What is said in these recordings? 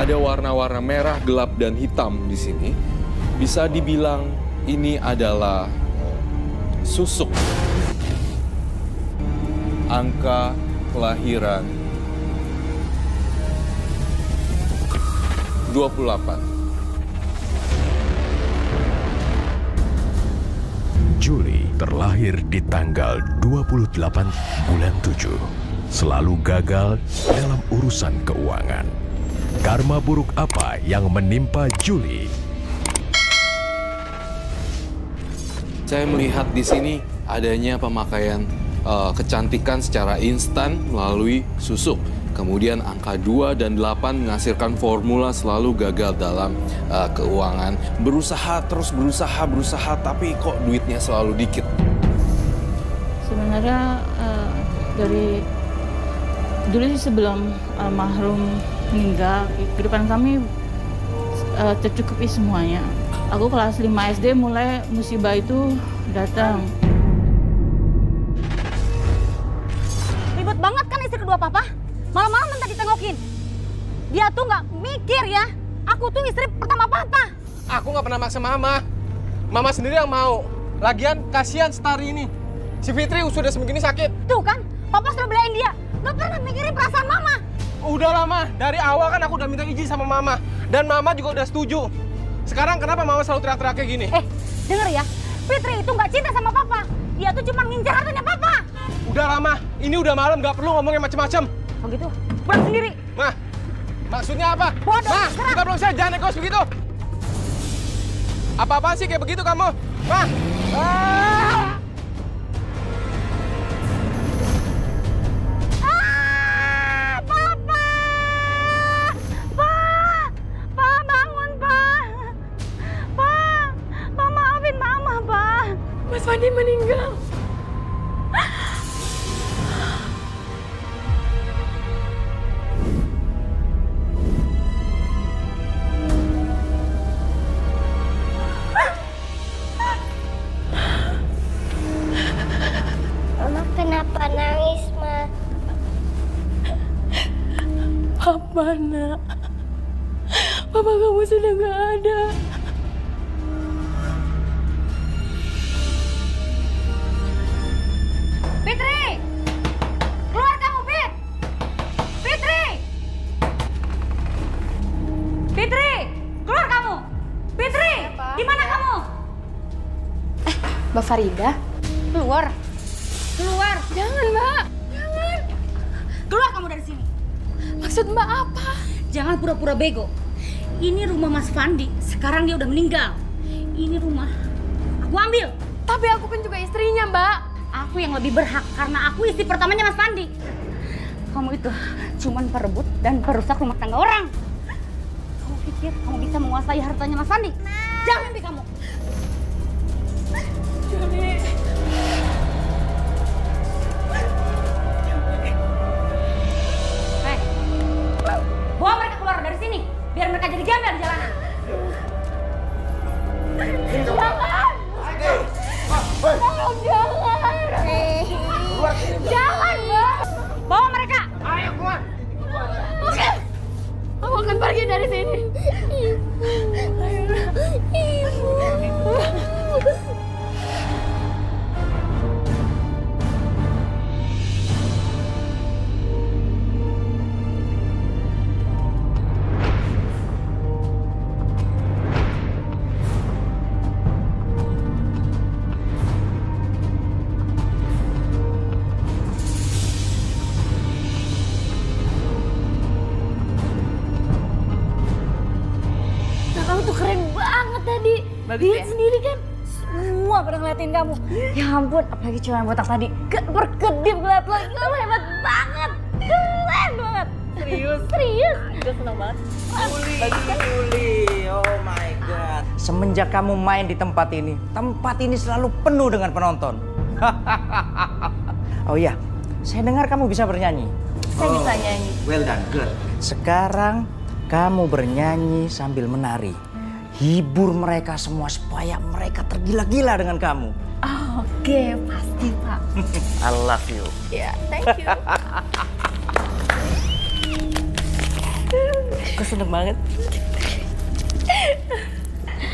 Ada warna-warna merah, gelap, dan hitam di sini. Bisa dibilang ini adalah susuk. Angka kelahiran 28. Juli terlahir di tanggal 28 bulan 7. Selalu gagal dalam urusan keuangan. Karma buruk apa yang menimpa Juli? Saya melihat di sini adanya pemakaian kecantikan secara instan melalui susuk. Kemudian angka 2 dan 8 menghasilkan formula selalu gagal dalam keuangan. Berusaha, tapi kok duitnya selalu dikit. Sebenarnya dari dulu sih sebelum almarhum meninggal, kehidupan kami tercukupi semuanya. Aku kelas 5 SD mulai musibah itu datang. Ribet banget kan istri kedua papa? Malam-malam minta ditengokin. Dia tuh nggak mikir ya. Aku tuh istri pertama papa. Aku nggak pernah maksa mama. Mama sendiri yang mau. Lagian kasihan Setari ini. Si Fitri sudah sebegini sakit. Tuh kan, papa selalu belain dia. Nggak pernah mikirin perasaan mama. Udah lama. Dari awal kan aku udah minta izin sama mama. Dan mama juga udah setuju. Sekarang kenapa mama selalu teriak-teriak kayak gini? Denger ya. Fitri itu nggak cinta sama papa. Dia tuh cuma ngincar hartanya papa. Udah lama. Ini udah malam, nggak perlu ngomongin macem-macem. Oh gitu? Pulang sendiri. Mah, maksudnya apa? Bodoh, Mah, gerak. kita belum selesai, jangan ekos begitu. Apa-apaan sih kayak begitu kamu? Mah! Papa! Pa, bangun, Pa! Pa, maafin mama, Pa! Mas Fandi meninggal. Kenapa nangis, Ma? Apa, Nak? Papa kamu sudah nggak ada. Fitri! Keluar kamu, Fit! Fitri! Fitri! Keluar kamu! Fitri! Di mana kamu? Mbak Farida? Keluar! Keluar! Jangan, Mbak. Jangan. Keluar kamu dari sini! Maksud Mbak apa? Jangan pura-pura bego. Ini rumah Mas Fandi. Sekarang dia udah meninggal. Ini rumah. Aku ambil. Tapi aku kan juga istrinya, Mbak. Aku yang lebih berhak karena aku istri pertamanya Mas Fandi. Kamu itu cuman perebut dan perusak rumah tangga orang. Kamu pikir kamu bisa menguasai hartanya Mas Fandi? Jangan mimpi kamu. Juli. Hei, bawa mereka keluar dari sini biar mereka jadi gembel di jalanan. Jangan. Tolong jangan. Jangan, Mbak. Bawa mereka. Ayo keluar. Oke. Aku akan pergi dari sini. Ibu. Kamu tuh keren banget tadi. Lihat sendiri kan. Semua pada ngeliatin kamu. Ya ampun, apalagi cewek yang botak tadi. Berkedip ngeliat lo. Kamu hebat banget. Keren banget. Serius? Serius. Udah senang banget. Juli, oh my God. Semenjak kamu main di tempat ini selalu penuh dengan penonton. Oh iya, saya dengar kamu bisa bernyanyi. Saya bisa nyanyi. Well done, good. Sekarang kamu bernyanyi sambil menari. Hibur mereka semua supaya mereka tergila-gila dengan kamu. Oke, pasti Pak. I love you. Ya, thank you. Gue seneng banget.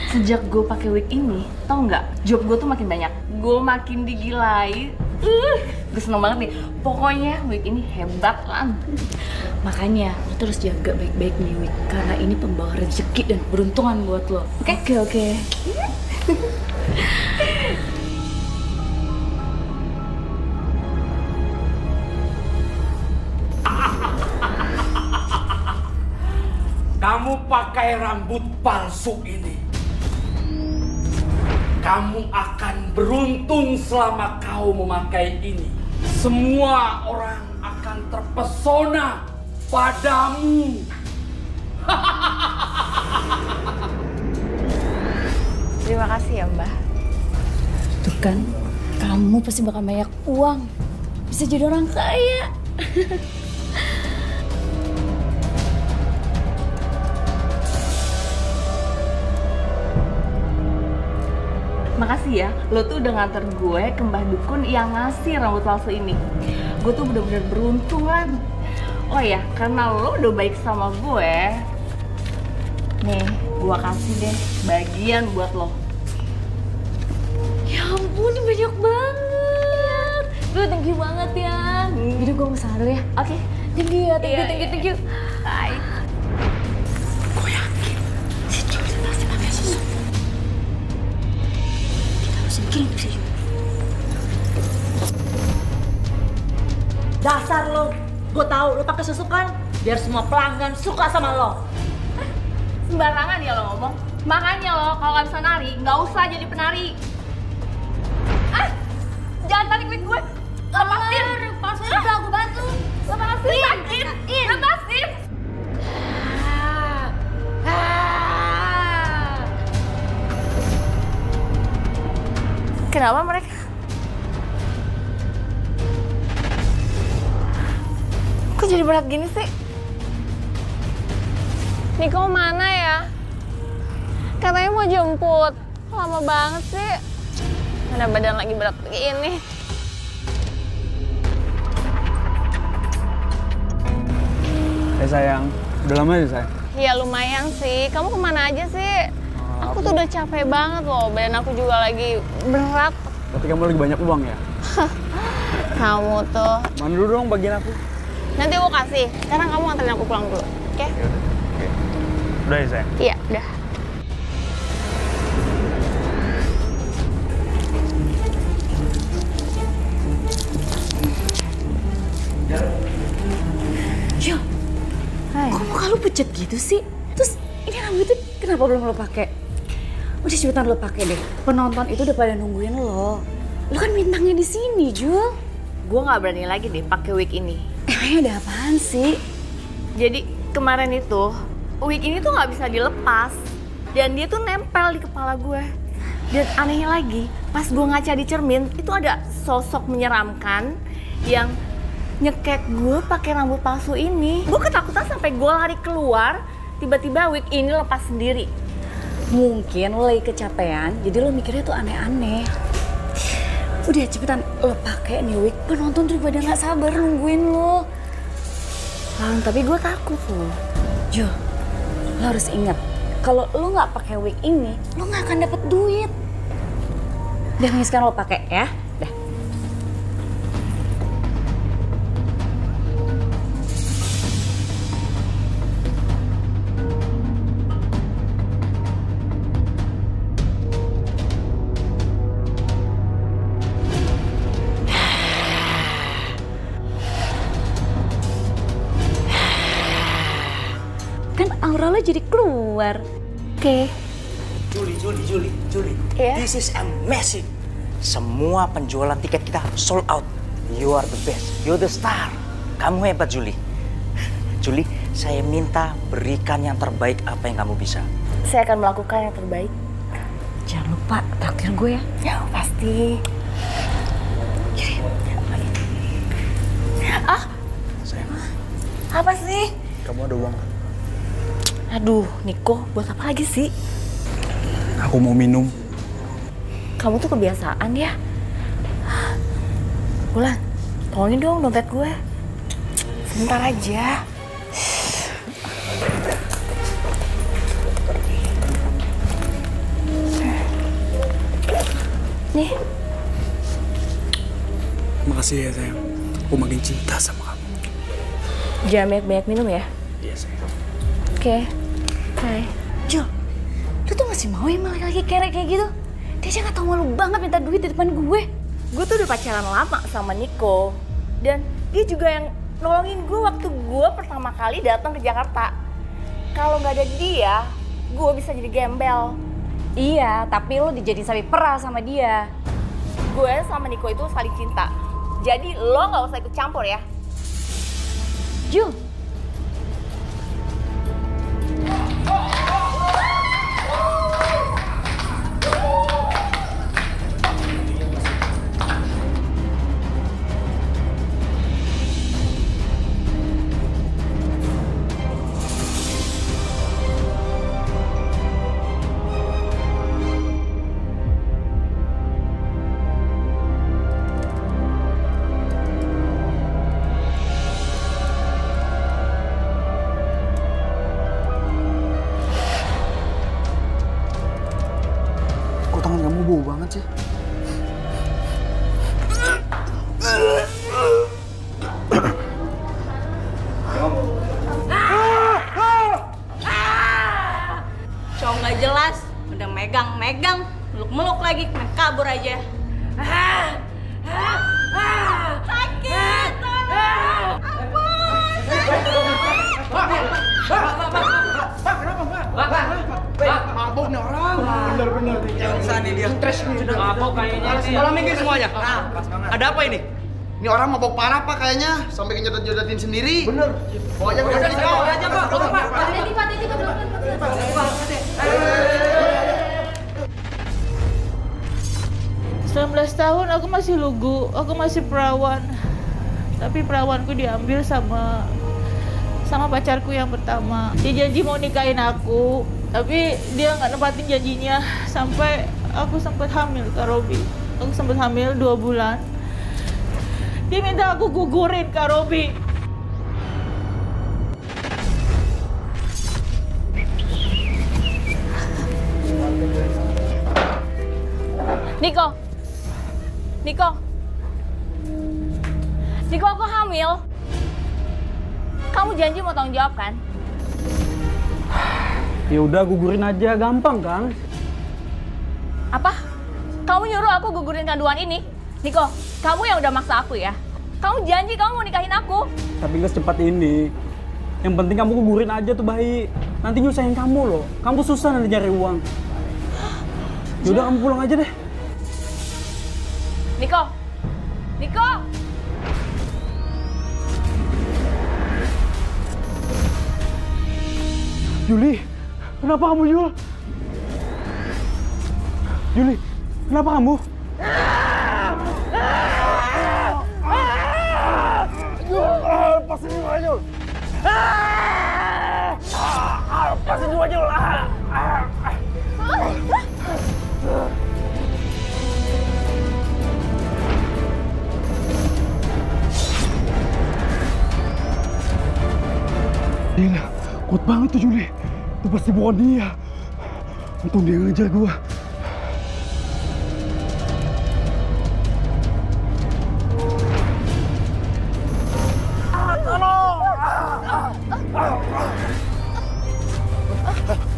Sejak gue pakai wig ini, tau nggak? Job gue tuh makin banyak. Gue makin digilai. Gue seneng banget nih. Pokoknya wig ini hebat lah. Makanya lo terus jaga baik-baik nih wig, karena ini pembawa rezeki dan keberuntungan buat lo. Oke. Kamu pakai rambut palsu ini, kamu akan beruntung selama kau memakai ini. Semua orang akan terpesona padamu. Terima kasih ya Mbah. Tuh kan, kamu pasti bakal banyak uang. Bisa jadi orang kaya. Makasih ya, lo tuh udah nganter gue ke Mbah Dukun yang ngasih rambut palsu ini. Gue tuh bener-bener beruntung kan. Oh ya, karena lo udah baik sama gue, nih, gue kasih deh bagian buat lo. Ya ampun, ini banyak banget. Gue thank you banget ya. Jadi gue kesana dulu ya. Oke, thank you ya, thank you. Bye. Gue yakin si Julie pasti pakai susu. Kita harus bikin itu sih. Dasar lo, gue tahu lo pakai susu kan, biar semua pelanggan suka sama lo. Sembarangan ya lo ngomong. Makanya lo kalau nggak bisa nari, nggak usah jadi penari. Jangan tarik wig gue. Lepasin. Palsunya udah aku bantu. Lepasin. Sakit. Lepasin. Kenapa mereka? Kok jadi berat gini sih? Niko mana ya? Katanya mau jemput. Lama banget sih. Mana badan lagi berat begini. Sayang, udah lama ya sayang? Iya lumayan sih. Kamu kemana aja sih? Aku tuh udah capek banget loh. Badan aku juga lagi berat. Tapi kamu lagi banyak uang ya? Kamu tuh. Mana dulu dong bagian aku? Nanti aku kasih. Sekarang kamu anterin aku pulang dulu. Oke? Oke. Udah ya sayang? Iya, udah. Yo, kok muka lu pucet gitu sih? Terus ini rambutnya kenapa belum lo pakai? Udah cepetan lo pakai deh. Penonton itu udah pada nungguin lo. Lo kan bintangnya di sini, Jul. Gue nggak berani lagi deh pakai wig ini. Emangnya ada apaan sih? Jadi kemarin itu wig ini tuh nggak bisa dilepas dan dia tuh nempel di kepala gue. Dan anehnya lagi, pas gue ngaca di cermin itu ada sosok menyeramkan yang nyekek gue pakai rambut palsu ini. Gue ketakutan sampai gue lari keluar, tiba-tiba wig ini lepas sendiri. Mungkin lo lagi kecapean, jadi lo mikirnya tuh aneh-aneh. Udah cepetan lo pakai nih wig, penonton tuh pada nggak sabar nungguin lo. Tapi gue takut lo. Jo, lo harus ingat, kalau lo nggak pakai wig ini, lo nggak akan dapet duit. Udah nih sekarang lo pakai ya. Dah. Kan aura lo jadi keluar. Oke. Julie. Yeah. This is amazing. Semua penjualan tiket kita sold out. You are the best. You're the star. Kamu hebat, Julie. Julie, saya minta berikan yang terbaik apa yang kamu bisa. Saya akan melakukan yang terbaik. Jangan lupa traktir gue ya. Ya pasti. Sayang. Apa sih? Kamu ada uang? Aduh, Niko, buat apa lagi sih? Aku mau minum. Kamu tuh kebiasaan ya. Bulan, tolongin dong dompet gue. Sebentar aja. Nih. Makasih ya sayang. Aku makin cinta sama kamu. Jangan banyak-banyak minum ya. Iya sayang. Oke. Hai. Jul, lu tuh masih mau ya laki-laki kerek kayak gitu? Dia aja gak tau malu banget minta duit di depan gue. Gue tuh udah pacaran lama sama Niko. Dan dia juga yang nolongin gue waktu gue pertama kali datang ke Jakarta. Kalau nggak ada dia, gue bisa jadi gembel. Iya, tapi lo dijadiin sapi perah sama dia. Gue sama Niko itu saling cinta. Jadi lo nggak usah ikut campur ya. Jul. Bau banget sih. Cowok nggak jelas, udah megang-megang, meluk-meluk lagi, main kabur aja. Sakit! Mabuk nih orang. Bener-bener. Yang nih dia. Stres nih. Sudah mabuk kayaknya sih. Tolong minggir semuanya. Pas banget. Ada apa ini? Ini orang mabuk parah Pak kayaknya. Sampai kejodotin sendiri. Bener. Pokoknya udah aja Pak. Pak. Pak. 19 tahun aku masih lugu, aku masih perawan. Tapi perawanku diambil sama pacarku yang pertama. Dia janji mau nikahin aku, tapi dia nggak nepatin janjinya sampai aku sempat hamil Kak Robi. Aku sempat hamil 2 bulan. Dia minta aku gugurin Kak Robi. Niko, aku hamil. Kamu janji mau tanggung jawab kan? Ya udah gugurin aja, gampang kan? Apa? Kamu nyuruh aku gugurin kandungan ini? Niko, kamu yang udah maksa aku ya? Kamu janji kamu mau nikahin aku? Tapi nggak secepat ini. Yang penting kamu gugurin aja tuh bayi. Nanti nyusahin kamu loh. Kamu susah nanti nyari uang. Yaudah kamu pulang aja deh. Niko! Juli, kenapa kamu Jul? Juli, kenapa kamu? Lepasin dulu aja. Lepasin dulu aja. Gila, kuat banget tuh Juli. Itu pasti bukan dia. Untung dia ngejar gua.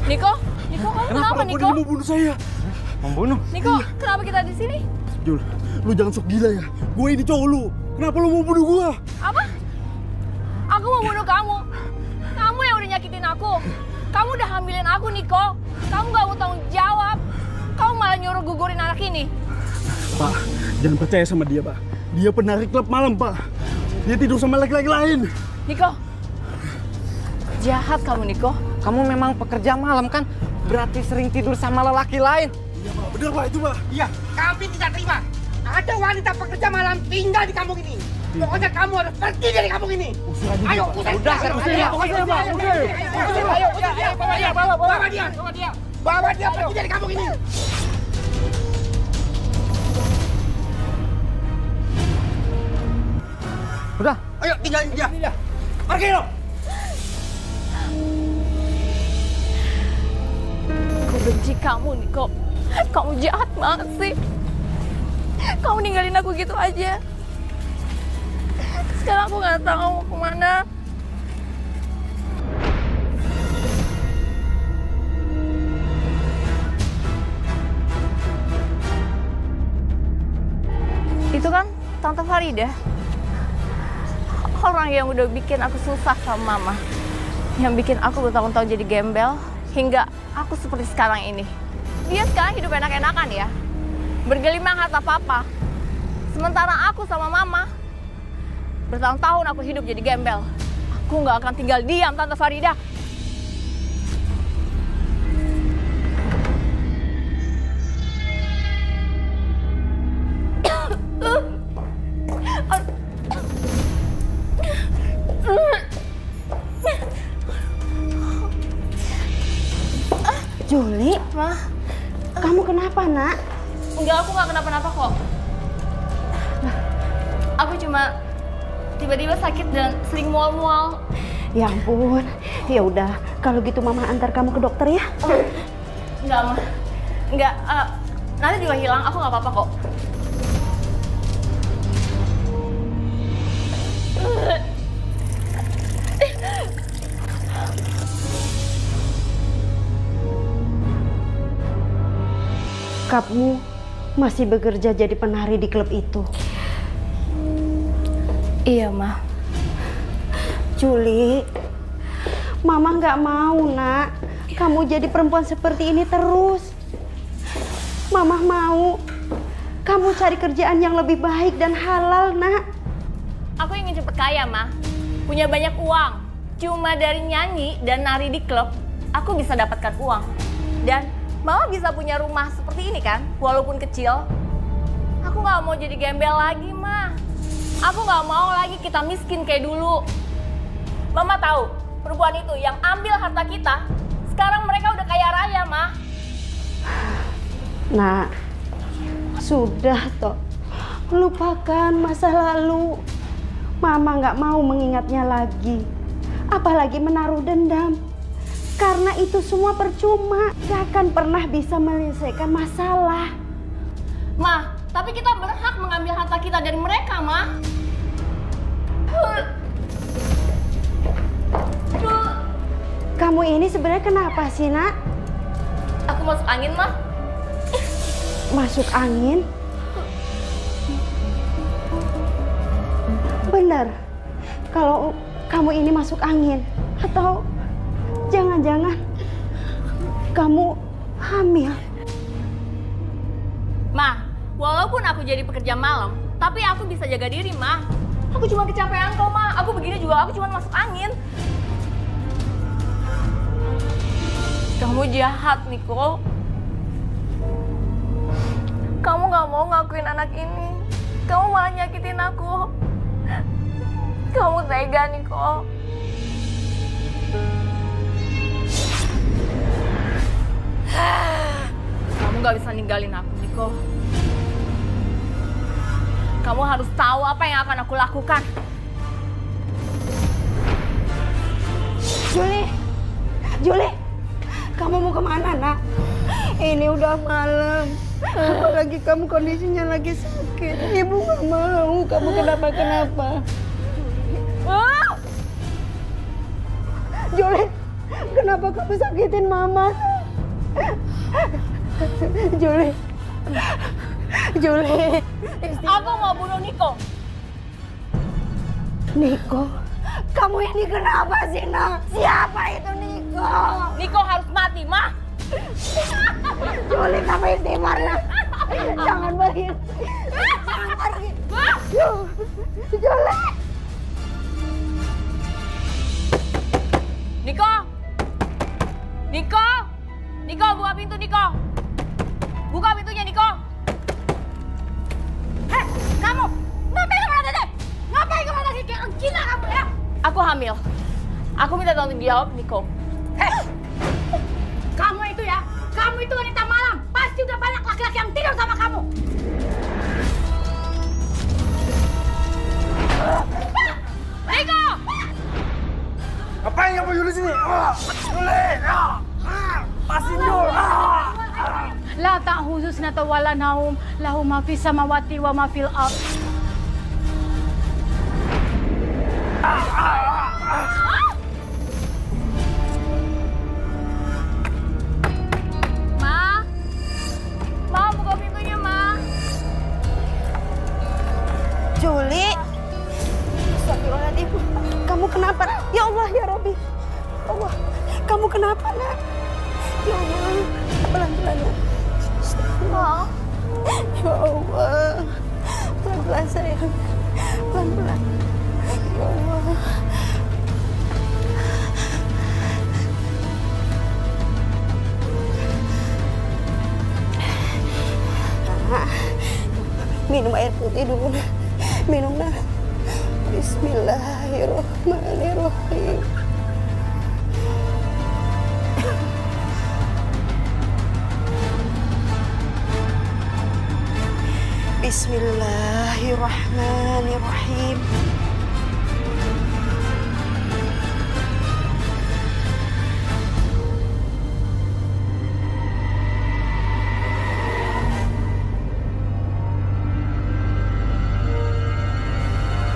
Niko, kamu kenapa Niko? Dia mau bunuh saya. Membunuh? Niko, kenapa kita di sini? Jul, lu jangan sok gila ya. Gue ini cowok lu. Kenapa lu mau bunuh gua? Apa? Aku mau bunuh kamu. Kamu yang udah nyakitin aku. Kamu udah hamilin aku, Niko. Kamu gak mau tanggung jawab. Kamu malah nyuruh gugurin anak ini. Pak, jangan percaya sama dia, Pak. Dia penarik klub malam, Pak. Dia tidur sama laki-laki lain. Niko, jahat kamu, Niko. Kamu memang pekerja malam kan? Berarti sering tidur sama lelaki lain. Iya, Pak. Benar, Pak. Itu, Pak. Iya, kami tidak terima. Ada wanita pekerja malam tinggal di kampung ini. Pokoknya kamu harus pergi dari kampung ini. Ayo, usir. Udah, Pak. Ayo, bawa dia pergi dari kampung ini. Udah, ayo tinggalin dia. Pergi lo. Aku benci kamu, Niko. Kamu jahat banget sih. Kamu ninggalin aku gitu aja. Sekarang aku nggak tahu mau kemana. Itu kan Tante Farida. Orang yang udah bikin aku susah sama Mama. Yang bikin aku bertahun-tahun jadi gembel. Hingga aku seperti sekarang ini. Dia sekarang hidup enak-enakan ya. Bergelimang harta Papa. Sementara aku sama Mama, bertahun-tahun aku hidup jadi gembel. Aku nggak akan tinggal diam, Tante Farida. Juli, Ma, kamu kenapa, Nak? Enggak, aku nggak kenapa-napa kok. Aku cuma tiba-tiba sakit dan sering mual-mual. Ya ampun, ya udah. Kalau gitu Mama antar kamu ke dokter ya. Enggak, Ma. Enggak, nanti juga hilang. Aku nggak apa-apa kok. Kamu masih bekerja jadi penari di klub itu? Iya, Ma. Juli, Mama nggak mau, Nak. Kamu jadi perempuan seperti ini terus. Mama mau kamu cari kerjaan yang lebih baik dan halal, Nak. Aku ingin cepet kaya, Ma. Punya banyak uang. Cuma dari nyanyi dan nari di klub, aku bisa dapatkan uang. Dan Mama bisa punya rumah seperti ini kan, walaupun kecil. Aku nggak mau jadi gembel lagi, Ma. Aku nggak mau lagi kita miskin kayak dulu. Mama tahu, perempuan itu yang ambil harta kita, sekarang mereka udah kaya raya, Ma. Nah, sudah toh. Lupakan masa lalu. Mama nggak mau mengingatnya lagi. Apalagi menaruh dendam. Karena itu semua percuma, gak akan pernah bisa menyelesaikan masalah. Ma, tapi kita berhak mengambil harta kita dari mereka, Ma. Kamu ini sebenarnya kenapa sih, Nak? Aku masuk angin, Ma. Masuk angin? Benar, kalau kamu ini masuk angin, atau jangan-jangan kamu hamil. Ma, walaupun aku jadi pekerja malam, tapi aku bisa jaga diri, Ma. Aku cuma kecapean kok, Ma. Aku begini juga, aku cuma masuk angin. Kamu jahat, Niko. Kamu gak mau ngakuin anak ini. Kamu malah nyakitin aku. Kamu tega, Niko. Kamu gak bisa ninggalin aku, Niko. Kamu harus tahu apa yang akan aku lakukan. Juli, kamu mau kemana, Nak? Ini udah malam. Apalagi kamu kondisinya lagi sakit. Ibu gak mau kamu kenapa-kenapa. Juli, kenapa kamu sakitin Mama? Juli. Aku mau bunuh Niko. Niko? Kamu ini kenapa sih, Nak? Siapa itu Niko? Niko harus mati, Ma. Juli, kamu intimar, Nak. Jangan pergi. Jangan pergi. Juli. Niko. Niko. Niko, buka pintu, Niko. Buka pintunya, Niko. Hei, kamu! Ngapain kemana tadi? Ngapain kemana sih? Kayak gila kamu ya? Aku hamil. Aku minta tanggung jawab, Niko. Hei! Kamu itu ya, kamu itu wanita malam. Pasti udah banyak laki-laki yang tidur sama kamu. Niko! Ngapain kamu Juli sini? Juli! Pasin Jul! La ta'khudhuhu sinatun wa la naum, lahu ma fis samawati wa ma fil ardh. Ma, buka pintunya, Ma. Juli. Astagfirullahaladzim. Kamu kenapa? Ya Allah, ya Robbi. Allah, kamu kenapa, Nak? Ya Allah, pelan-pelan. Ma. Ya Allah. Pelan-pelan, sayang. Pelan-pelan. Ya Allah. Minum air putih dulu, Nak. Minum, Nak. Bismillahirrahmanirrahim. Bismillahirrahmanirrahim.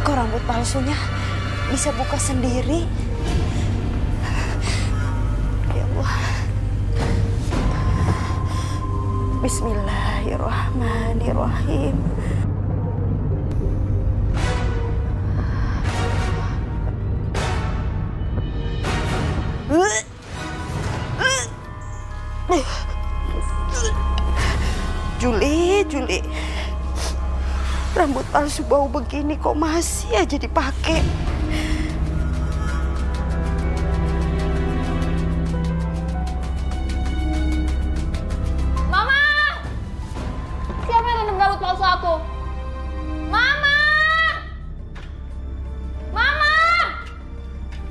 Kok rambut palsunya bisa buka sendiri? Ya Allah. Bismillahirrahmanirrahim. Juli. Rambut palsu bau begini kok masih aja dipakai? Mama! Siapa yang rendam rambut palsu aku? Mama! Mama!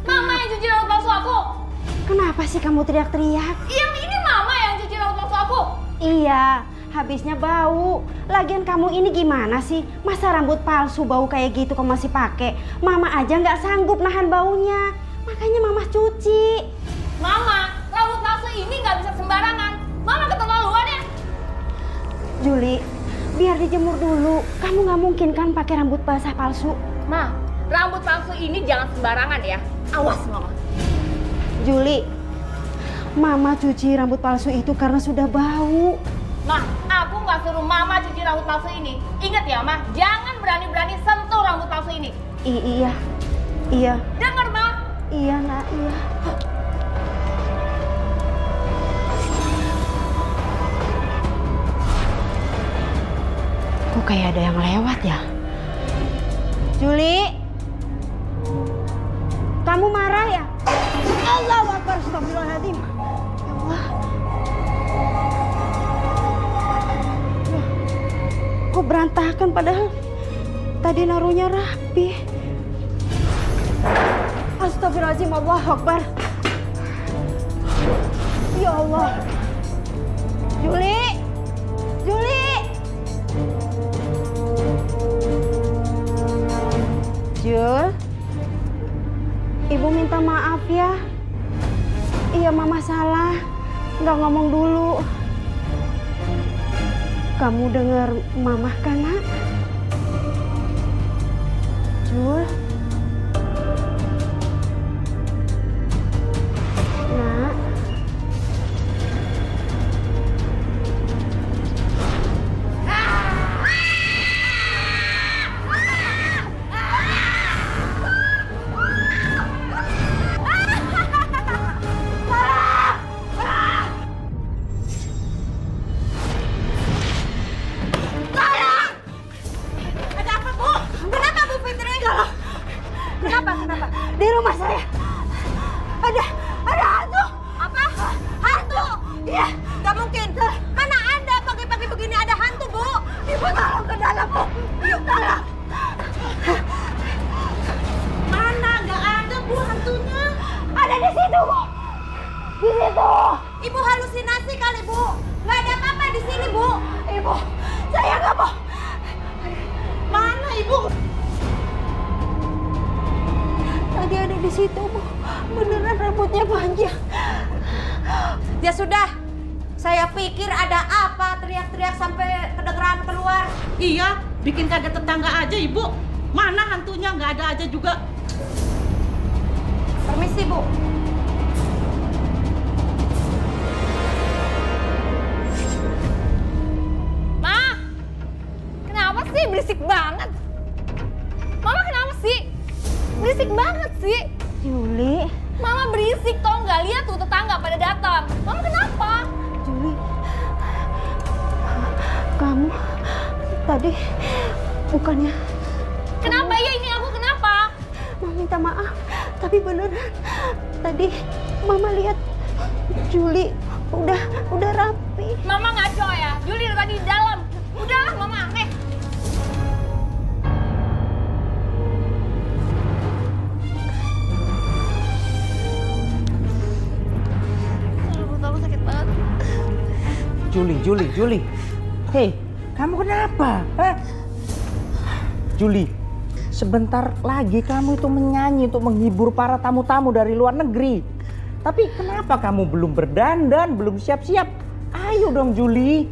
Mama yang cuci rambut palsu aku! Kenapa sih kamu teriak-teriak? Yang ini Mama yang cuci rambut palsu aku! Iya, habisnya bau. Lagian kamu ini gimana sih? Masa rambut palsu bau kayak gitu kok masih pakai? Mama aja nggak sanggup nahan baunya. Makanya Mama cuci. Mama, rambut palsu ini nggak bisa sembarangan. Mama keterlaluan ya? Juli, biar dijemur dulu. Kamu nggak mungkin kan pakai rambut basah palsu. Ma, rambut palsu ini jangan sembarangan ya. Awas, Mama. Juli, Mama cuci rambut palsu itu karena sudah bau. Ma, aku nggak suruh Mama cuci rambut palsu ini. Ingat ya, Ma, jangan berani-berani sentuh rambut palsu ini. Iya. Dengar, Ma? Iya, Nak, iya. Kok kayak ada yang lewat ya? Juli, kamu marah ya? Allahu Akbar, astagfirullahaladzim. Ya Allah. Kok berantakan padahal tadi naruhnya rapi. Astagfirullahaladzim, Allahu Akbar. Ya Allah. Juli. Jul. Ibu minta maaf ya. Iya, Mama salah. Nggak ngomong dulu. Kamu dengar Mama kan, Nak? Jul? Nak? Kenapa? Di rumah saya ada hantu. Apa? Hantu. Iya, nggak mungkin. Mana ada pagi-pagi begini ada hantu, Bu? Ibu tolong ke dalam, Bu. Ibu tolong. Mana? Nggak ada, Bu, hantunya. Ada di situ, Bu. Di situ. Ibu halusinasi kali, Bu. Nggak ada apa-apa di sini, Bu. Ibu, saya nggak mau. Mana, Ibu? Tadi ada di situ, Bu. Beneran rambutnya panjang. Ya sudah, Saya pikir ada apa teriak-teriak sampai kedengeran keluar. Iya, bikin kaget tetangga aja, Ibu. Mana hantunya, nggak ada aja juga. Permisi, Bu. Ma, kenapa sih berisik banget? Mama kenapa sih? Berisik banget sih. Juli. Mama berisik tau nggak? Lihat tuh tetangga pada datang. Mama kenapa? Juli. Kamu tadi bukannya... Kenapa? Ya ini aku kenapa? Mama minta maaf, tapi beneran. Tadi Mama lihat Juli udah rapi. Mama ngaco ya? Juli udah tadi di dalam. Udahlah Mama aneh. Aku sakit banget. Juli. Hei, kamu kenapa? Hah? Juli, sebentar lagi kamu itu menyanyi untuk menghibur para tamu-tamu dari luar negeri. Tapi kenapa kamu belum berdandan, belum siap-siap? Ayo dong Juli,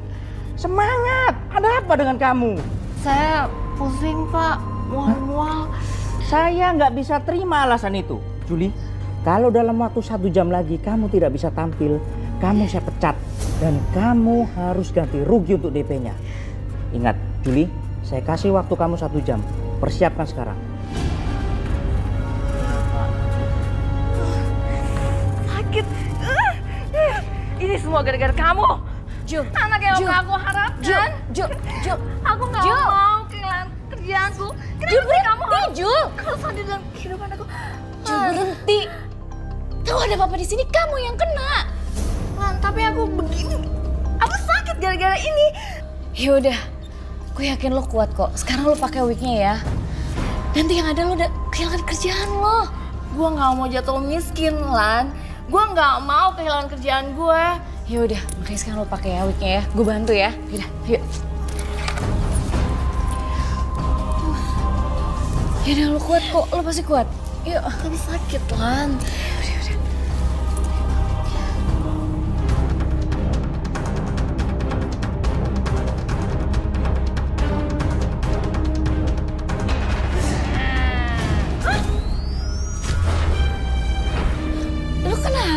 semangat. Ada apa dengan kamu? Saya pusing Pak, mual-mual. Saya nggak bisa terima alasan itu. Juli, kalau dalam waktu 1 jam lagi kamu tidak bisa tampil, kamu saya pecat. Dan kamu harus ganti rugi untuk DP-nya. Ingat, Juli, saya kasih waktu kamu 1 jam. Persiapkan sekarang. Sakit. Ini semua gara-gara kamu. Ju, anak yang aku harapkan. Ju. Aku nggak mau kehilangan kerjaanku. Kenapa sih kamu harus? Kalau sadar dalam kehidupan aku. Ju, berhenti. Tahu ada apa-apa di sini, kamu yang kena. Man, tapi aku begini. Aku sakit gara-gara ini. Yaudah, aku yakin lo kuat kok. Sekarang lo pakai wignya ya. Nanti yang ada lo udah kehilangan kerjaan lo. Gue nggak mau jatuh miskin, Lan. Gue nggak mau kehilangan kerjaan gue. Yaudah, makanya sekarang lo pakai ya wignya ya. Gue bantu ya. Yaudah, yuk. Yaudah, lo kuat kok. Lo pasti kuat. Yuk. Tapi sakit, Lan.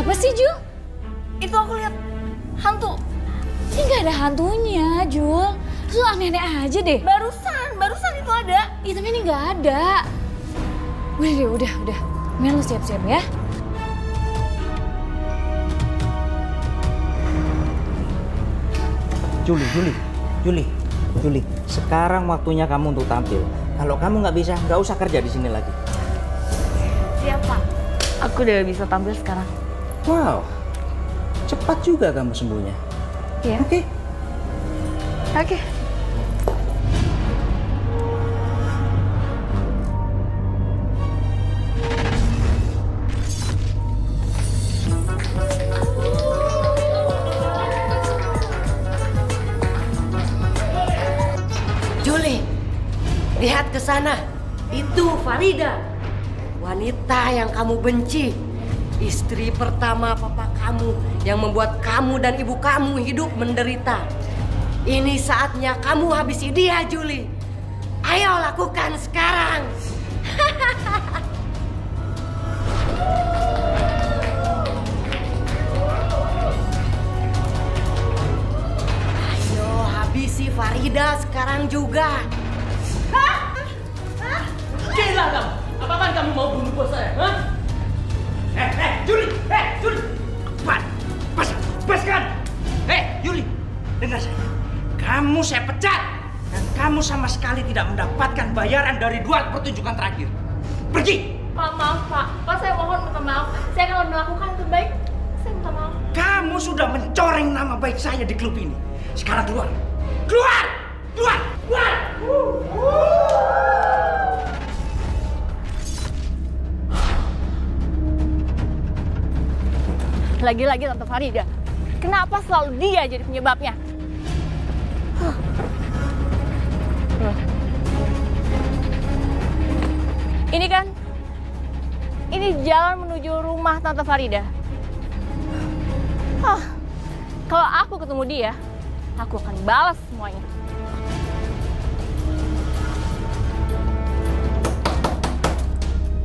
Apa sih, Jul? Itu aku lihat hantu. Ini nggak ada hantunya, Jul. Terus lo aneh-aneh aja deh. Barusan itu ada. Iya, tapi ini nggak ada. Udah. Mending lo siap-siap ya. Juli. Sekarang waktunya kamu untuk tampil. Kalau kamu nggak bisa, nggak usah kerja di sini lagi. Siap, Pak. Aku udah bisa tampil sekarang. Wow, cepat juga kamu sembuhnya. Iya. Oke. Juli, lihat ke sana. Itu Farida, wanita yang kamu benci. Istri pertama papa kamu yang membuat kamu dan ibu kamu hidup menderita. Ini saatnya kamu habisi dia, Juli. Ayo lakukan sekarang. Ayo habisi Farida sekarang juga. Gila kamu. Apaan kamu mau bunuh bos saya? Hah? Juli! Lepaskan! Juli, dengar saya. Kamu saya pecat. Dan kamu sama sekali tidak mendapatkan bayaran dari 2 pertunjukan terakhir. Pergi! Pak, maaf Pak. Pak, saya mohon minta maaf. Saya akan melakukan yang terbaik. Saya minta maaf. Kamu sudah mencoreng nama baik saya di klub ini. Sekarang keluar! Keluar! Lagi-lagi Tante Farida. Kenapa selalu dia jadi penyebabnya? Ini kan, ini jalan menuju rumah Tante Farida. Kalau aku ketemu dia, aku akan balas semuanya.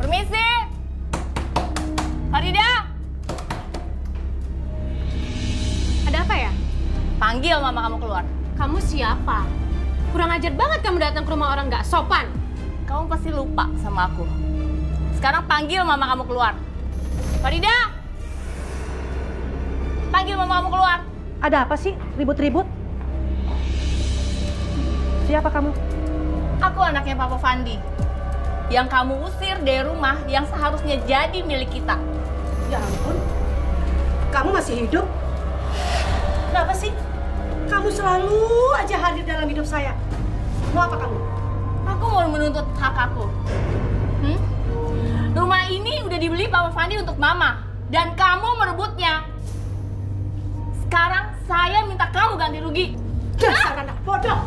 Permisi! Farida! Ada apa ya? Panggil mama kamu keluar. Kamu siapa? Kurang ajar banget kamu datang ke rumah orang nggak sopan. Kamu pasti lupa sama aku. Sekarang panggil mama kamu keluar. Farida! Panggil mama kamu keluar. Ada apa sih ribut-ribut? Siapa kamu? Aku anaknya Papa Fandi. Yang kamu usir dari rumah yang seharusnya jadi milik kita. Ya ampun, kamu masih hidup? Kenapa sih? Kamu selalu aja hadir dalam hidup saya. Mau apa kamu? Aku mau menuntut hak aku. Rumah ini udah dibeli Papa Fandi untuk Mama. Dan kamu merebutnya. Sekarang saya minta kamu ganti rugi. Dasar anak bodoh!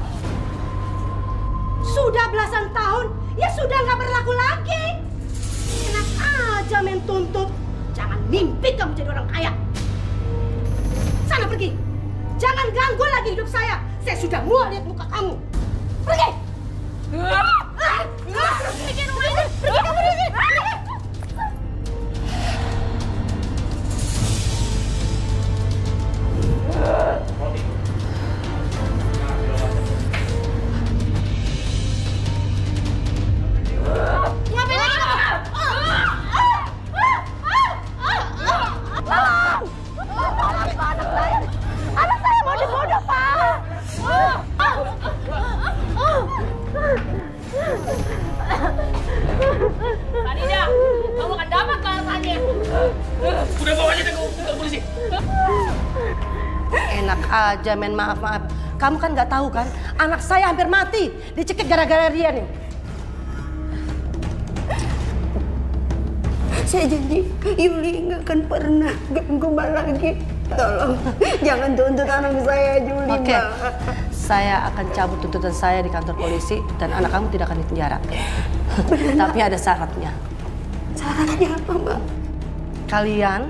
Sudah belasan tahun, ya sudah nggak berlaku lagi. Enak aja main tuntut. Jangan mimpi kamu jadi orang kaya. Sana pergi. Jangan ganggu lagi hidup saya. Saya sudah muak lihat muka kamu. Pergi. Pergi rumah ini. Pergi kamu dari sini. Ngapain lagi kamu? Anak saya mau dibunuh, Pak. Farida, kamu akan dapat balasannya. Udah bawa aja ke polisi. Enak aja main maaf-maaf. Kamu kan nggak tahu kan, anak saya hampir mati dicekik gara-gara dia nih. Saya janji Yuli nggak akan pernah ganggu Mbak lagi. Tolong jangan tuntut anak saya, Yuli. Oke, Mbak. saya akan cabut tuntutan saya di kantor polisi dan anak kamu tidak akan dipenjara. Tapi ada syaratnya. Syaratnya apa, Mbak? Kalian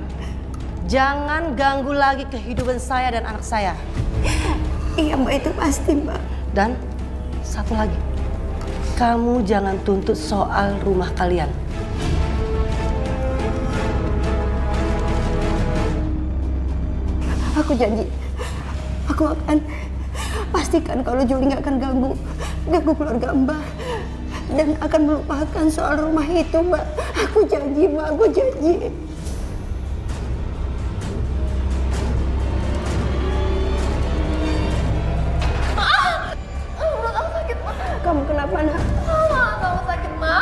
jangan ganggu lagi kehidupan saya dan anak saya. Iya, Mbak, itu pasti, Mbak. Dan satu lagi, kamu jangan tuntut soal rumah kalian. Aku janji, aku akan pastikan kalau Juli nggak akan ganggu keluarga Mbak dan akan melupakan soal rumah itu, Mbak. Aku janji, Mbak. Aku janji. Perut aku sakit, Ma. Kamu kenapa, Nak? Kamu sakit, Ma.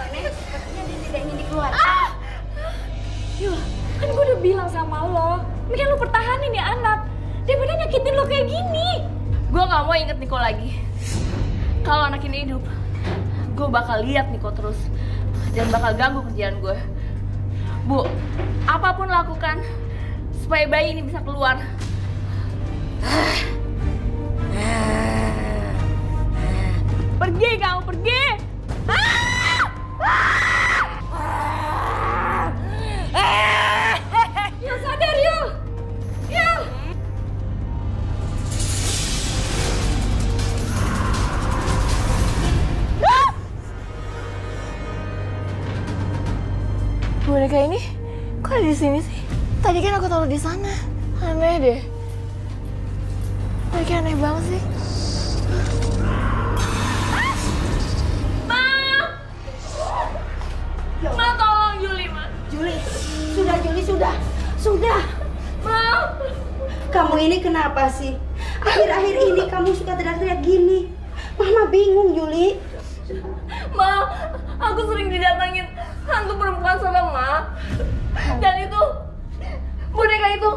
Ini tidak ingin dikeluar. Yul, kan gue udah bilang sama lo, mendingan lo pertahanin ya anak. Daripada nyakitin lo kayak gini. Gue gak mau inget Niko lagi. Kalau anak ini hidup, gue bakal lihat Niko terus. Dan bakal ganggu kerjaan gue. Bu, apapun lakukan supaya bayi ini bisa keluar. Pergi kamu, pergi! Yul, sadar Yul! Yul! Boneka ini kok ada di sini sih? Tadi kan aku taruh di sana. Aneh deh. Kayak aneh banget sih. Ma! Ma, tolong Juli, Ma. Juli, sudah. Sudah. Ma! Kamu ini kenapa sih? Akhir-akhir ini kamu suka teriak-teriak gini. Mama bingung, Juli. Ma, aku sering didatangin hantu perempuan sama Ma. Dan itu boneka itu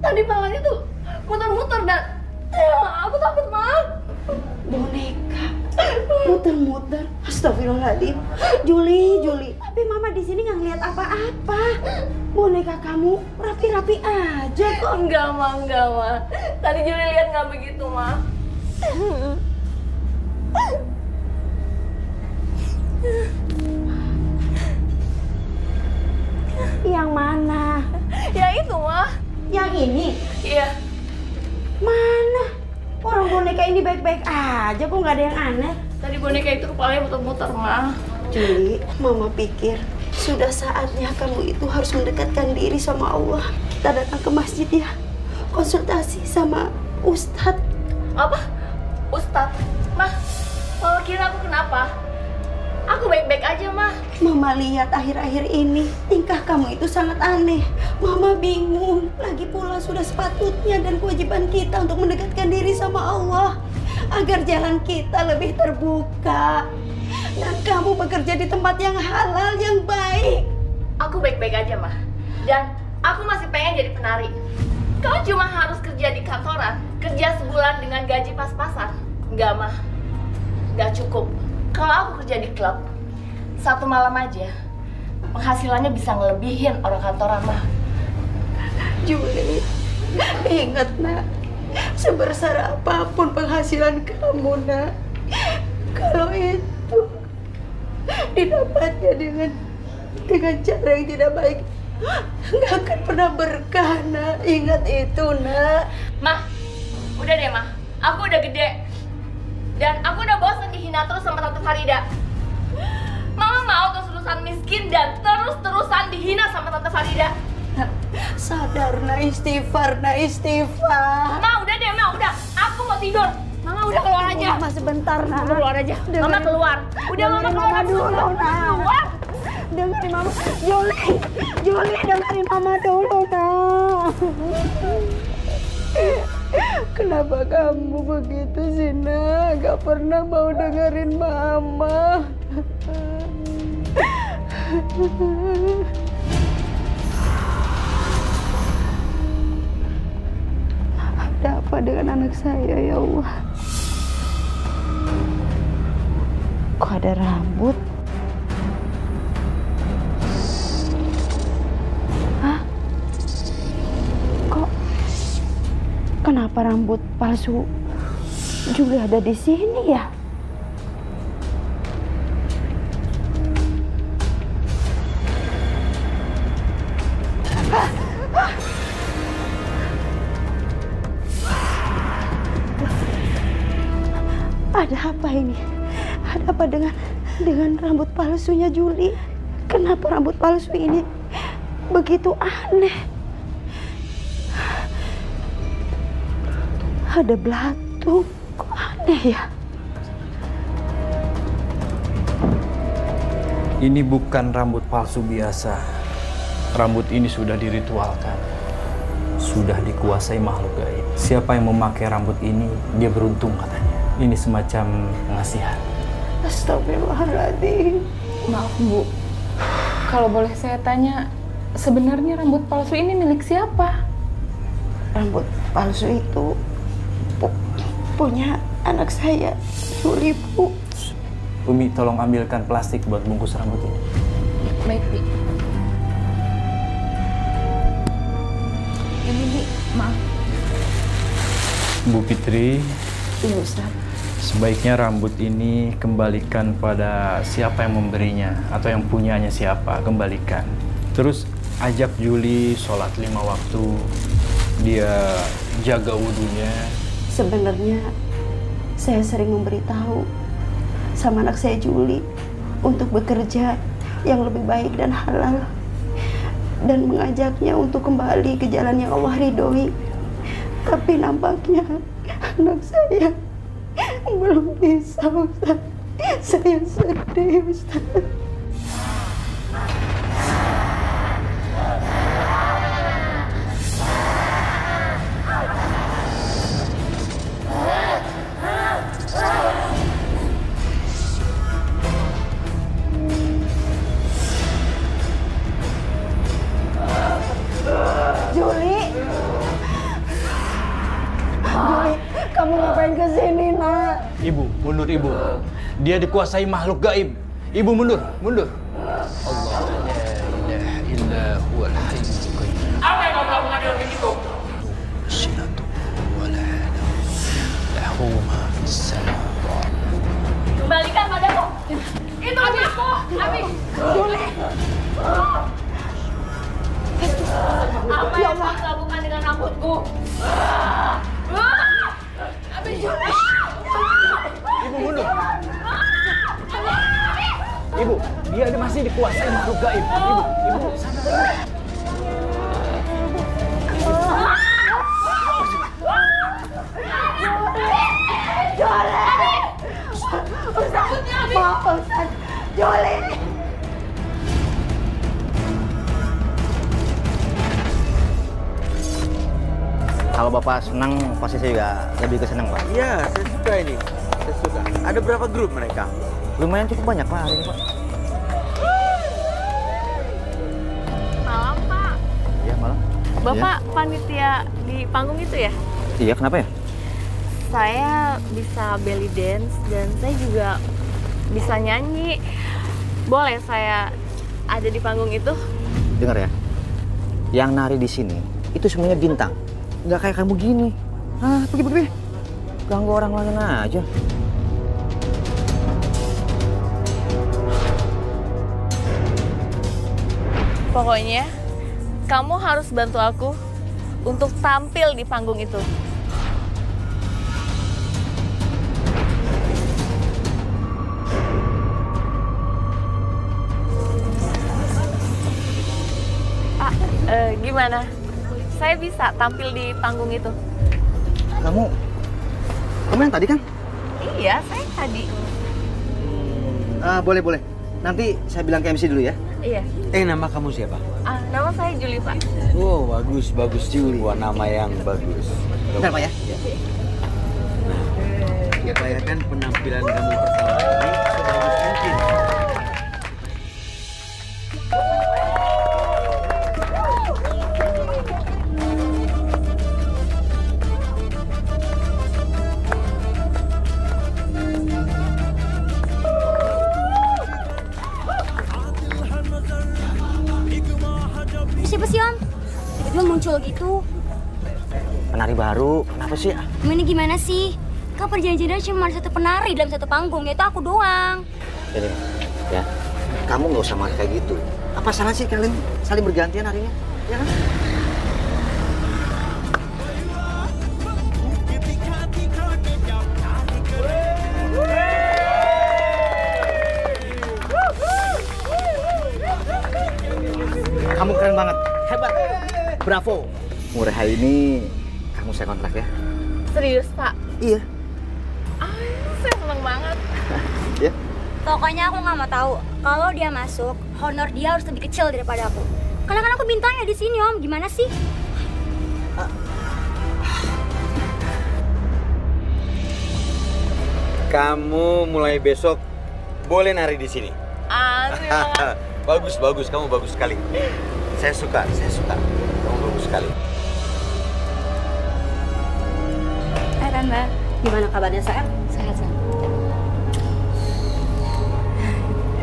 tadi palanya tuh muter-muter dan aku takut, Ma. Boneka muter-muter. Astagfirullahaladzim. Juli. Tapi Mama di sini nggak ngeliat apa-apa. Boneka kamu rapi-rapi aja kok. Enggak, Ma. Tadi Juli lihat nggak begitu, Ma. Ya ini? Iya. Mana? Orang boneka ini baik-baik aja, kok nggak ada yang aneh? Tadi boneka itu kepalanya muter-muter, Ma. Juli, Mama pikir sudah saatnya kamu itu harus mendekatkan diri sama Allah. Kita datang ke masjid ya, konsultasi sama Ustadz. Apa? Ustadz? Mah, Mama kira aku kenapa? Aku baik-baik aja, Mah. Mama lihat akhir-akhir ini tingkah kamu itu sangat aneh. Mama bingung. Lagi pula sudah sepatutnya dan kewajiban kita untuk mendekatkan diri sama Allah agar jalan kita lebih terbuka dan kamu bekerja di tempat yang halal, yang baik. Aku baik-baik aja, Mah. Dan aku masih pengen jadi penari. Kau cuma harus kerja di kantoran, kerja sebulan dengan gaji pas-pasan. Enggak, Mah. Enggak cukup. Kalau aku kerja di klub, satu malam aja, penghasilannya bisa ngelebihin orang kantoran, Mah. Juli, ingat nak, sebesar apapun penghasilan kamu nak, kalau itu didapatnya dengan cara yang tidak baik, nggak akan pernah berkah nak. Ingat itu nak. Mah, udah deh, Mah. Aku udah gede. Dan aku udah bosan dihina terus sama Tante Farida. Mama mau terus-terusan miskin dan terus-terusan dihina sama Tante Farida. Sadar nak, istighfar nak, istighfar. Ma, udah deh, Ma, udah. Aku mau tidur. Mama udah keluar aja. Mama sebentar nak. Udah keluar aja. Mama keluar. Udah Mama keluar dulu nak. Keluar. Dengerin Mama. Juli dengerin Mama dulu nak. Kenapa kamu begitu sih nak? Gak pernah mau dengerin Mama. Ada apa dengan anak saya ya Allah? Kok ada rambut? Hah? Kok? Kenapa rambut palsu Juli ada di sini ya? Ada apa ini? Ada apa dengan rambut palsunya Juli? Kenapa rambut palsu ini begitu aneh? Ada belatung, kok aneh ya? Ini bukan rambut palsu biasa. Rambut ini sudah diritualkan. Sudah dikuasai makhluk gaib. Siapa yang memakai rambut ini, dia beruntung katanya. Ini semacam pengasihan. Astagfirullahaladzim. Maaf Bu, kalau boleh saya tanya, sebenarnya rambut palsu ini milik siapa? Rambut palsu itu punya anak saya, Juli, Bu. Umi, tolong ambilkan plastik buat bungkus rambut ini. Baik, Bi. Ini, Bi, maaf. Bu Fitri, Iya, Ustaz. sebaiknya rambut ini kembalikan pada siapa yang memberinya atau yang punyanya siapa, kembalikan. Terus ajak Juli sholat 5 waktu, dia jaga wudunya. Sebenarnya saya sering memberitahu sama anak saya Juli untuk bekerja yang lebih baik dan halal dan mengajaknya untuk kembali ke jalan yang Allah ridhoi. Tapi nampaknya anak saya belum bisa, Ustaz. Saya sedih, Ustaz. Juli, kamu ngapain kesini, nak? Ibu, mundur Ibu. Dia dikuasai makhluk gaib. Ibu mundur, mundur. Allah la ilaha illa huwal hayyul qayyum. Apa yang kau lakukan dengan begitu? Sinatu wala lahu ma fis samawati. Kembalikan padaku. Itu anakku, Abi. Juli. Apa yang kau lakukan dengan rambutku? Ibu, dia masih dikuasai makhluk gaib. Ibu, sadar. Juli. Kalau Bapak senang, pasti saya juga lebih kesenang, Pak. Iya, saya suka ini. Saya suka. Ada berapa grup mereka? Lumayan cukup banyak, Pak, hari ini, Pak. Malam, Pak. Iya, malam. Bapak panitia di panggung itu ya? Iya, kenapa ya? Saya bisa belly dance dan saya juga bisa nyanyi. Boleh saya ada di panggung itu? Dengar ya, yang nari di sini itu semuanya bintang. Nggak kayak kamu gini. Ah, pergi. Ganggu orang lain aja. Pokoknya, kamu harus bantu aku untuk tampil di panggung itu. Gimana? Saya bisa tampil di panggung itu. Kamu yang tadi kan? Iya, saya tadi. Boleh. Nanti saya bilang ke MC dulu ya. Iya. Nama kamu siapa? Nama saya Juli, Pak. Oh, bagus Juli. Wah, nama yang bagus. Bentar, Pak ya. Nah, kita bayangkan penampilan kamu pertama ini sebagus mungkin. Siapa sih, Om? Tiba-tiba muncul gitu. Penari baru, kenapa sih? Ini gimana sih? Kan perjanjiannya cuma ada satu penari dalam satu panggung, yaitu aku doang. Jadi, ya, kamu nggak usah marah kayak gitu. Apa salah sih kalian saling bergantian harinya? Ya kan? Kamu keren banget, hebat, bravo. Mulai hari ini kamu saya kontrak ya. Serius, Pak? Iya. Saya seneng banget. Ya. Pokoknya aku nggak mau tahu. Kalau dia masuk, honor dia harus lebih kecil daripada aku. Karena kan aku bintangnya di sini, Om. Gimana sih? Kamu mulai besok boleh nari di sini. Bagus, kamu bagus sekali. Saya suka. Kamu bagus sekali. Hai Tante, gimana kabarnya sayang? Sehat.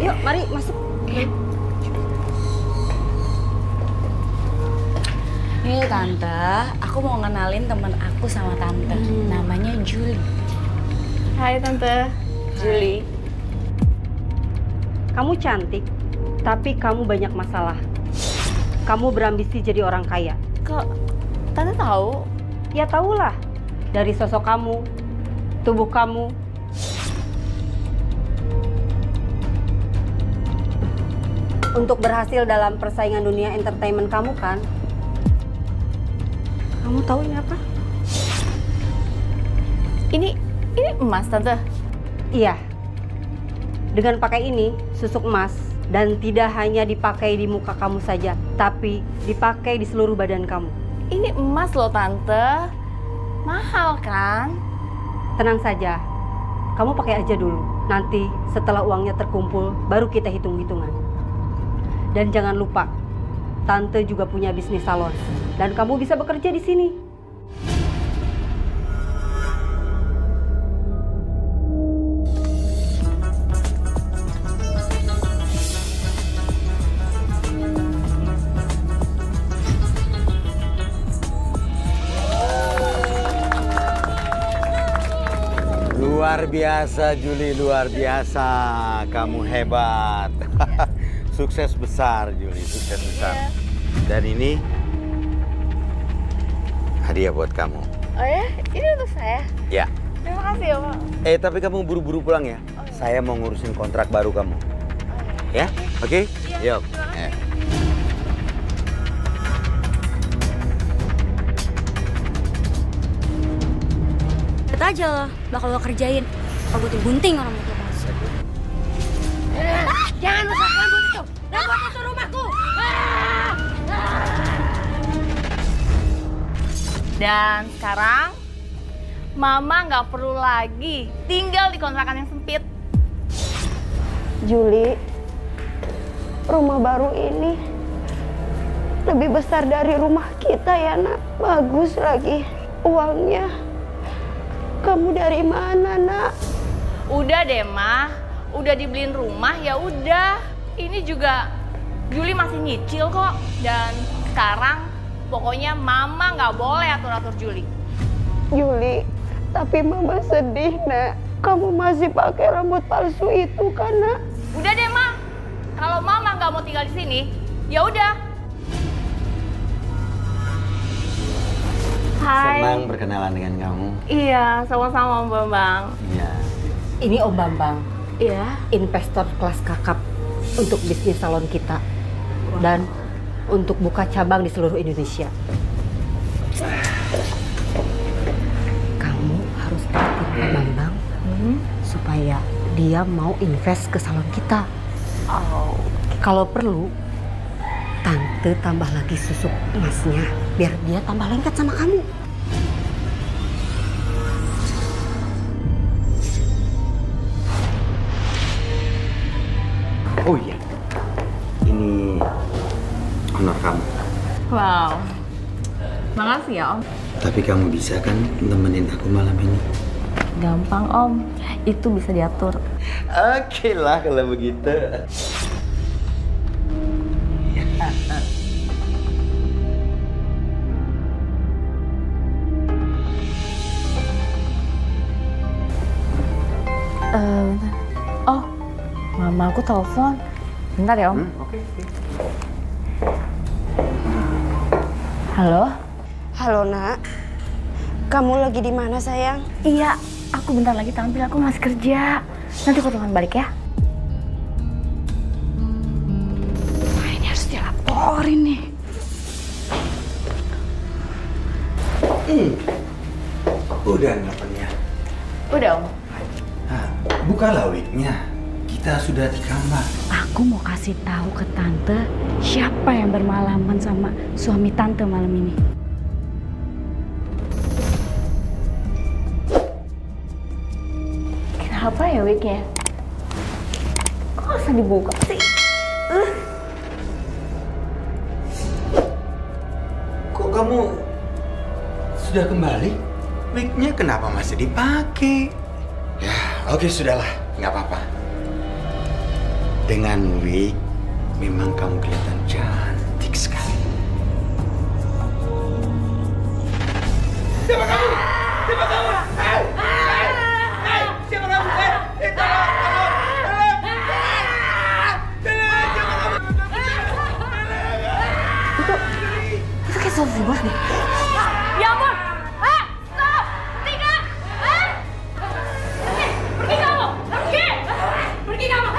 Yuk, mari masuk. Nih Tante, aku mau ngenalin temen aku sama Tante. Namanya Juli. Hai Tante, Juli. Kamu cantik, tapi kamu banyak masalah. Kamu berambisi jadi orang kaya. Kok Tante tahu? Ya tahulah, dari sosok kamu, tubuh kamu. Untuk berhasil dalam persaingan dunia entertainment kamu kan? Kamu tahu ini apa? Ini emas, Tante? Iya. Dengan pakai ini, susuk emas, dan tidak hanya dipakai di muka kamu saja, tapi dipakai di seluruh badan kamu. Ini emas loh, Tante. Mahal kan? Tenang saja. Kamu pakai aja dulu. Nanti setelah uangnya terkumpul, baru kita hitung-hitungan. Dan jangan lupa, Tante juga punya bisnis salon. Dan kamu bisa bekerja di sini. Luar biasa, Juli, luar biasa. Kamu hebat. Sukses besar, Juli, sukses besar. Dan ini hadiah buat kamu. Oh ya? Ini untuk saya? Ya. Terima kasih ya, Pak. Tapi kamu buru-buru pulang ya. Saya mau ngurusin kontrak baru kamu. Ya, oke? Yuk. Lihat aja lah, bakal lo kerjain. Rambutnya gunting orang itu. Jangan rusak rambut itu! Rambut itu rumahku! Dan sekarang, Mama nggak perlu lagi tinggal di kontrakan yang sempit. Juli, rumah baru ini lebih besar dari rumah kita ya nak. Bagus lagi uangnya. Kamu dari mana nak? Udah deh Ma, udah dibeliin rumah ya udah. Ini juga Juli masih nyicil kok. Dan sekarang pokoknya Mama nggak boleh atur-atur Juli. Juli, tapi Mama sedih nak. Kamu masih pakai rambut palsu itu kan nak? Udah deh Ma, kalau Mama nggak mau tinggal di sini, ya udah. Hai. Senang berkenalan dengan kamu. Iya, sama-sama Om Bambang. Iya. Ini Om Bambang. Iya. Investor kelas kakap untuk bisnis salon kita. Dan untuk buka cabang di seluruh Indonesia. Kamu harus dapetin Om Bambang supaya dia mau invest ke salon kita. Oh. Kalau perlu, Tante tambah lagi susuk emasnya biar dia tambah lengket sama kamu. Oh iya, ini honor kamu. Wow, makasih ya Om. Tapi kamu bisa kan nemenin aku malam ini? Gampang Om, itu bisa diatur. Oke lah kalau begitu. Bentar. Oh, Mama aku telepon. Bentar ya Om. Oke. Halo? Halo nak, kamu lagi di mana sayang? Iya, aku bentar lagi tampil, aku masih kerja. Nanti aku telepon balik ya. Wah, ini harus dilaporin nih. Udah nelfonnya. Udah Om. Bukalah wignya. Kita sudah di kamar. Aku mau kasih tahu ke Tante siapa yang bermalaman sama suami Tante malam ini. Kenapa ya wignya? Kok usah dibuka sih? Kok kamu sudah kembali? Wignya kenapa masih dipakai? Ya, oke sudahlah, nggak apa-apa. Dengan wig, memang kamu kelihatan cantik sekali. Siapa kamu? Siapa kamu? Hey! Siapa kamu? Itu kayak Sofi Bos deh. Ya ampun! Stop! Tika! Pergi kamu! Pergi! Pergi kamu!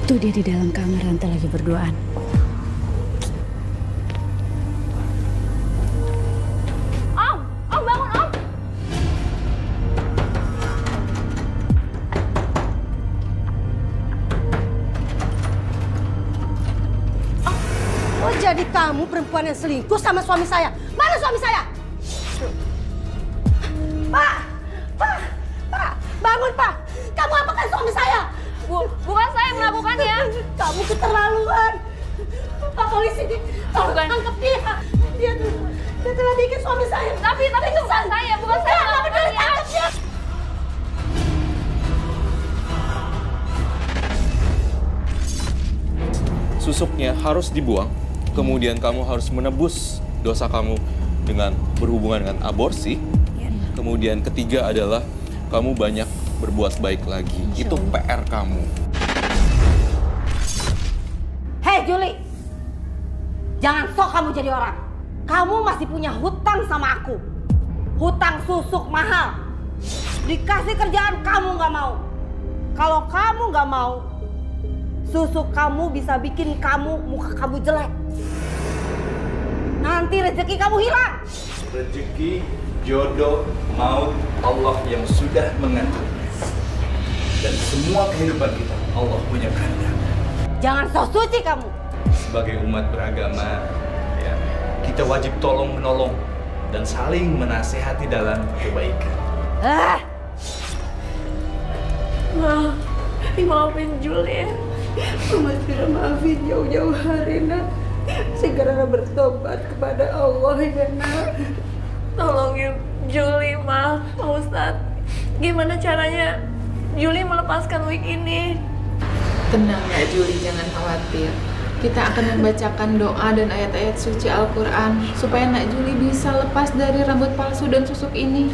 Itu dia di dalam kamar Tante lagi berduaan. Om bangun Om! Oh, jadi kamu perempuan yang selingkuh sama suami saya? Mana suami saya? Pak! Pak! Bangun, Pak! Kamu apakan suami saya? Bukan saya yang melakukannya. Kamu keterlaluan. Pak polisi, tolong tangkap dia. Dia telah bikin suami saya. Tapi itu bukan saya, bukan saya yang melakukannya. Tangkap dia. Susuknya harus dibuang, kemudian kamu harus menebus dosa kamu dengan berhubungan dengan aborsi. Kemudian ketiga adalah kamu banyak berbuat baik lagi. Itu PR kamu. Hei, Juli, jangan sok kamu jadi orang. Kamu masih punya hutang sama aku. Hutang susuk mahal. Dikasih kerjaan kamu nggak mau. Kalau kamu nggak mau, susuk kamu bisa bikin muka kamu jelek. Nanti rezeki kamu hilang. Rezeki, jodoh, maut, Allah yang sudah mengatur. Dan semua kehidupan kita, Allah punya kehendak. Jangan sok suci kamu. Sebagai umat beragama, ya, kita wajib tolong menolong dan saling menasehati dalam kebaikan. Ma, maafin Juli ya. Mama sudah maafin jauh-jauh hari, nak. Segera bertobat kepada Allah ya, nak. Tolongin Juli, Ma. Pak Ustadz, gimana caranya Juli melepaskan wig ini? Tenang ya Juli, jangan khawatir. Kita akan membacakan doa dan ayat-ayat suci Al-Quran supaya Nak Juli bisa lepas dari rambut palsu dan susuk ini.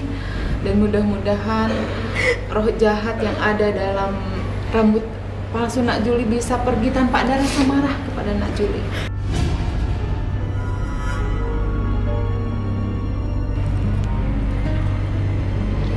Dan mudah-mudahan roh jahat yang ada dalam rambut palsu Nak Juli bisa pergi tanpa ada rasa marah kepada Nak Juli.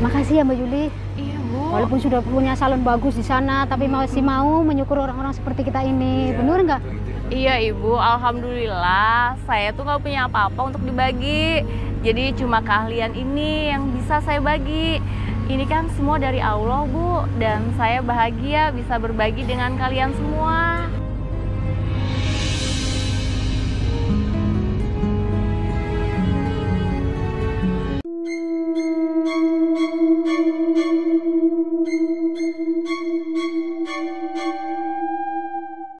Makasih ya Mbak Juli. Iya Bu. Walaupun sudah punya salon bagus di sana, tapi masih mau menyukur orang-orang seperti kita ini. Bener nggak? Iya Ibu, alhamdulillah saya tuh nggak punya apa-apa untuk dibagi. Jadi cuma keahlian ini yang bisa saya bagi. Ini kan semua dari Allah Bu, dan saya bahagia bisa berbagi dengan kalian semua.